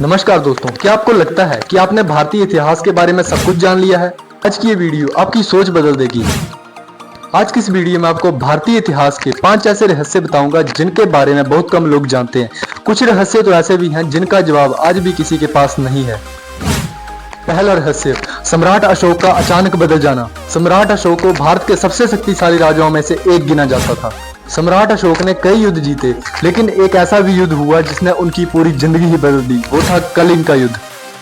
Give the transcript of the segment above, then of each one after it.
नमस्कार दोस्तों, क्या आपको लगता है कि आपने भारतीय इतिहास के बारे में सब कुछ जान लिया है? आज की ये वीडियो आपकी सोच बदल देगी। आज की इस वीडियो में आपको भारतीय इतिहास के 5 ऐसे रहस्य बताऊंगा जिनके बारे में बहुत कम लोग जानते हैं। कुछ रहस्य तो ऐसे भी हैं जिनका जवाब आज भी किसी के पास नहीं है। पहला रहस्य, सम्राट अशोक का अचानक बदल जाना। सम्राट अशोक को भारत के सबसे शक्तिशाली राजाओं में से एक गिना जाता था। सम्राट अशोक ने कई युद्ध जीते, लेकिन एक ऐसा भी युद्ध हुआ जिसने उनकी पूरी जिंदगी ही बदल दी। वो था कलिंग का युद्ध।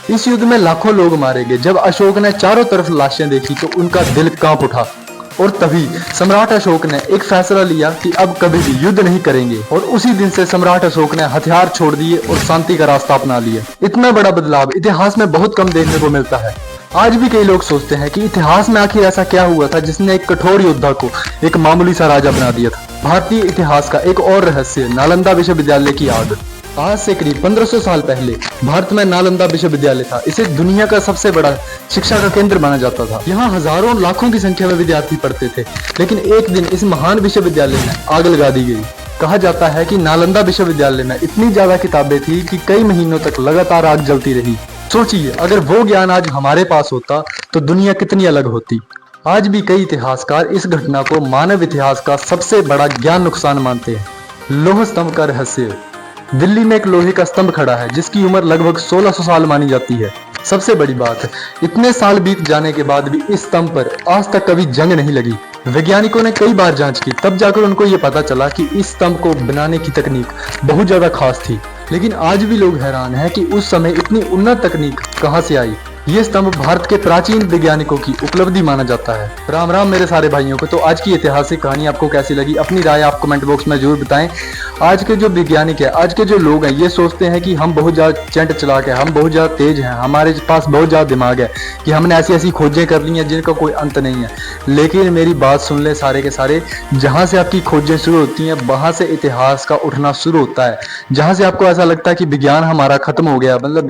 इस युद्ध में लाखों लोग मारे गए। जब अशोक ने चारों तरफ लाशें देखी तो उनका दिल कांप उठा और तभी सम्राट अशोक ने एक फैसला लिया कि अब कभी भी युद्ध नहीं करेंगे। और उसी दिन से सम्राट अशोक ने हथियार छोड़ दिए और शांति का रास्ता अपना लिया। इतना बड़ा बदलाव इतिहास में बहुत कम देखने को मिलता है। आज भी कई लोग सोचते हैं कि इतिहास में आखिर ऐसा क्या हुआ था जिसने एक कठोर योद्धा को एक मामूली सा राजा बना दिया था। भारतीय इतिहास का एक और रहस्य, नालंदा विश्वविद्यालय की आग। आज से करीब 1500 साल पहले भारत में नालंदा विश्वविद्यालय था। इसे दुनिया का सबसे बड़ा शिक्षा का केंद्र माना जाता था। यहाँ हजारों लाखों की संख्या में विद्यार्थी पढ़ते थे, लेकिन एक दिन इस महान विश्वविद्यालय में आग लगा दी गई। कहा जाता है कि नालंदा विश्वविद्यालय में इतनी ज्यादा किताबें थी कि कई महीनों तक लगातार आग जलती रही। सोचिए, अगर वो ज्ञान आज हमारे पास होता तो दुनिया कितनी अलग होती। आज भी कई इतिहासकार इस घटना को मानव इतिहास का सबसे बड़ा ज्ञान नुकसान मानते हैं। लौह स्तंभ का रहस्य। दिल्ली में एक लोहे का स्तंभ खड़ा है जिसकी उम्र लगभग 1600 साल मानी जाती है। सबसे बड़ी बात, इतने साल बीत जाने के बाद भी इस स्तंभ पर आज तक कभी जंग नहीं लगी। वैज्ञानिकों ने कई बार जांच की, तब जाकर उनको ये पता चला कि इस स्तंभ को बनाने की तकनीक बहुत ज्यादा खास थी। लेकिन आज भी लोग हैरान हैं कि उस समय इतनी उन्नत तकनीक कहां से आई। ये स्तंभ भारत के प्राचीन वैज्ञानिकों की उपलब्धि माना जाता है। राम राम मेरे सारे भाइयों को। तो आज की ऐतिहासिक कहानी आपको कैसी लगी, अपनी राय आप कमेंट बॉक्स में जरूर बताएं। आज के जो वैज्ञानिक है, आज के जो लोग हैं, ये सोचते हैं कि हम बहुत ज्यादा चंट चलाक है, हम बहुत ज्यादा तेज हैं, हमारे पास बहुत ज्यादा दिमाग है, कि हमने ऐसी ऐसी खोजें कर ली हैं जिनका कोई अंत नहीं है। लेकिन मेरी बात सुन ले सारे के सारे, जहां से आपकी खोजें शुरू होती हैं वहां से इतिहास का उठना शुरू होता है। जहां से आपको ऐसा लगता है कि विज्ञान हमारा खत्म हो गया, मतलब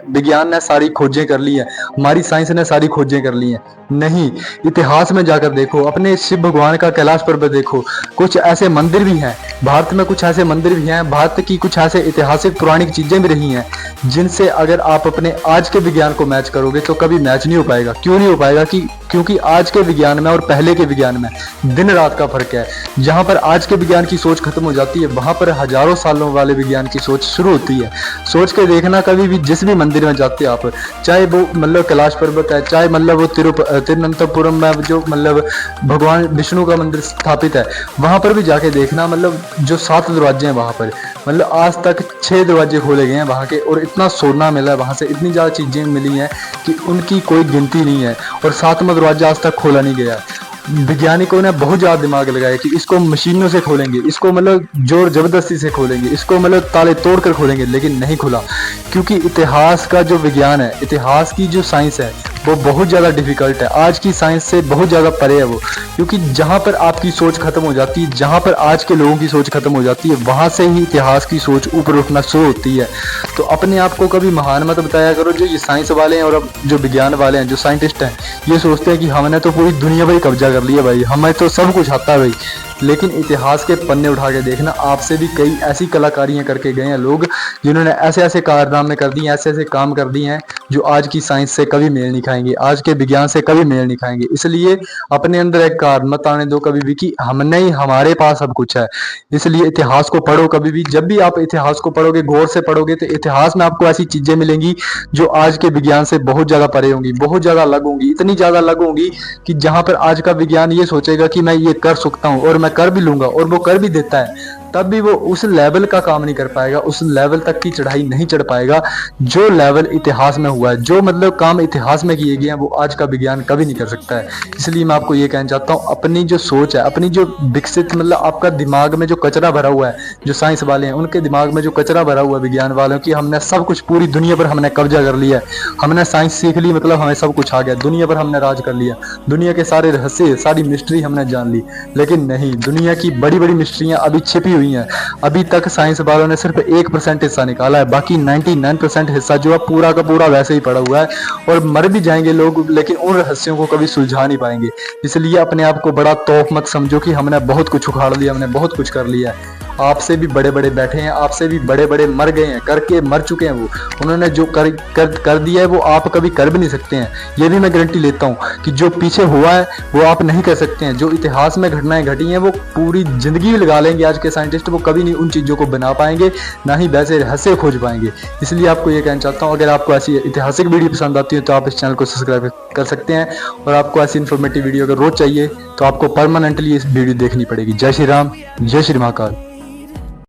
विज्ञान ने सारी खोजें कर ली है, हमारी साइंस ने सारी खोजें कर ली हैं, नहीं। इतिहास में जाकर देखो, अपने शिव भगवान का कैलाश पर्वत देखो, कुछ ऐसे मंदिर भी हैं भारत में, कुछ ऐसे मंदिर भी हैं, भारत की कुछ ऐसे ऐतिहासिक पौराणिक चीजें भी रही हैं जिनसे अगर आप अपने आज के विज्ञान को मैच करोगे तो कभी मैच नहीं हो पाएगा। क्यों नहीं हो पाएगा? क्योंकि आज के विज्ञान में और पहले के विज्ञान में दिन रात का फर्क है। जहां पर आज के विज्ञान की सोच खत्म हो जाती है, वहां पर हजारों सालों वाले विज्ञान की सोच शुरू होती है। सोच के देखना, कभी भी जिस भी मंदिर में जाते हो आप, चाहे वो मतलब कैलाश पर्वत है, चाहे मतलब वो तिरुवनंतपुरम में जो मतलब भगवान विष्णु का मंदिर स्थापित है, वहां पर भी जाके देखना, मतलब जो 7 दरवाजे हैं वहां पर, मतलब आज तक 6 दरवाजे खोले गए हैं वहां के, और इतना सोना मिला है वहां से, इतनी ज्यादा चीजें मिली हैं कि उनकी कोई गिनती नहीं है। और 7वां दरवाजा आज तक खोला नहीं गया। वैज्ञानिकों ने बहुत ज्यादा दिमाग लगाया कि इसको मशीनों से खोलेंगे, इसको मतलब जोर जबरदस्ती से खोलेंगे, इसको मतलब ताले तोड़ कर खोलेंगे, लेकिन नहीं खुला। क्योंकि इतिहास का जो विज्ञान है, इतिहास की जो साइंस है, वो बहुत ज्यादा डिफिकल्ट है। आज की साइंस से बहुत ज्यादा परे है वो। क्योंकि जहां पर आपकी सोच खत्म हो जाती है, जहां पर आज के लोगों की सोच खत्म हो जाती है, वहां से ही इतिहास की सोच ऊपर उठना शुरू होती है। तो अपने आप को कभी महान मत बताया करो। जो ये साइंस वाले हैं और अब जो विज्ञान वाले हैं, जो साइंटिस्ट हैं, ये सोचते हैं कि हमने तो पूरी दुनिया पर कब्जा कर लिया भाई, हमें तो सब कुछ आता है भाई। लेकिन इतिहास के पन्ने उठा के देखना, आपसे भी कई ऐसी कलाकारियां करके गए हैं लोग, जिन्होंने ऐसे ऐसे कारनामे कर दिए, ऐसे ऐसे काम कर दिए हैं जो आज की साइंस से कभी मेल नहीं खाएंगे, आज के विज्ञान से कभी मेल नहीं खाएंगे। इसलिए अपने अंदर एक कार मत आने दो कभी भी कि हमने ही, हमारे पास सब कुछ है। इसलिए इतिहास को पढ़ो कभी भी। जब भी आप इतिहास को पढ़ोगे, गौर से पढ़ोगे, तो इतिहास में आपको ऐसी चीजें मिलेंगी जो आज के विज्ञान से बहुत ज्यादा परे होंगी, बहुत ज्यादा अलग होंगी, इतनी ज्यादा अलग होंगी कि जहां पर आज का विज्ञान ये सोचेगा कि मैं ये कर सकता हूँ और मैं कर भी लूंगा, और वो कर भी देता है, तब भी वो उस लेवल का काम नहीं कर पाएगा, उस लेवल तक की चढ़ाई नहीं चढ़ पाएगा जो लेवल इतिहास में हुआ है। जो मतलब काम इतिहास में किए गए हैं वो आज का विज्ञान कभी नहीं कर सकता है। इसलिए मैं आपको ये कहना चाहता हूँ, अपनी जो सोच है, अपनी जो विकसित, मतलब आपका दिमाग में जो कचरा भरा हुआ है, जो साइंस वाले हैं उनके दिमाग में जो कचरा भरा हुआ है विज्ञान वालों की, हमने सब कुछ, पूरी दुनिया पर हमने कब्जा कर लिया है, हमने साइंस सीख ली, मतलब हमें सब कुछ आ गया, दुनिया पर हमने राज कर लिया, दुनिया के सारे रहस्य, सारी मिस्ट्री हमने जान ली। लेकिन नहीं, दुनिया की बड़ी बड़ी मिस्ट्रियां अभी छिपी हुई हैं। अभी तक साइंस वालों ने सिर्फ 1% हिस्सा निकाला है, बाकी 99% हिस्सा जो है पूरा का पूरा वैसे ही पड़ा हुआ है, और मर भी जाएंगे लोग लेकिन उन रहस्यों को कभी सुलझा नहीं पाएंगे। इसलिए अपने आप को बड़ा तोप मत समझो कि हमने बहुत कुछ उखाड़ लिया, हमने बहुत कुछ कर लिया है। आपसे भी बड़े बड़े बैठे हैं, आपसे भी बड़े बड़े मर गए हैं, करके मर चुके हैं वो। उन्होंने जो कर दिया है वो आप कभी कर भी नहीं सकते हैं। ये भी मैं गारंटी लेता हूँ कि जो पीछे हुआ है वो आप नहीं कर सकते हैं। जो इतिहास में घटनाएं घटी हैं वो पूरी जिंदगी भी लगा लेंगे आज के साइंटिस्ट, वो कभी नहीं उन चीज़ों को बना पाएंगे, ना ही वैसे रहस्य खोज पाएंगे। इसलिए आपको ये कहना चाहता हूँ, अगर आपको ऐसी ऐतिहासिक वीडियो पसंद आती है तो आप इस चैनल को सब्सक्राइब कर सकते हैं। और आपको ऐसी इन्फॉर्मेटिव वीडियो अगर रोज चाहिए तो आपको परमानेंटली इस वीडियो देखनी पड़ेगी। जय श्री राम, जय श्री महाकाल।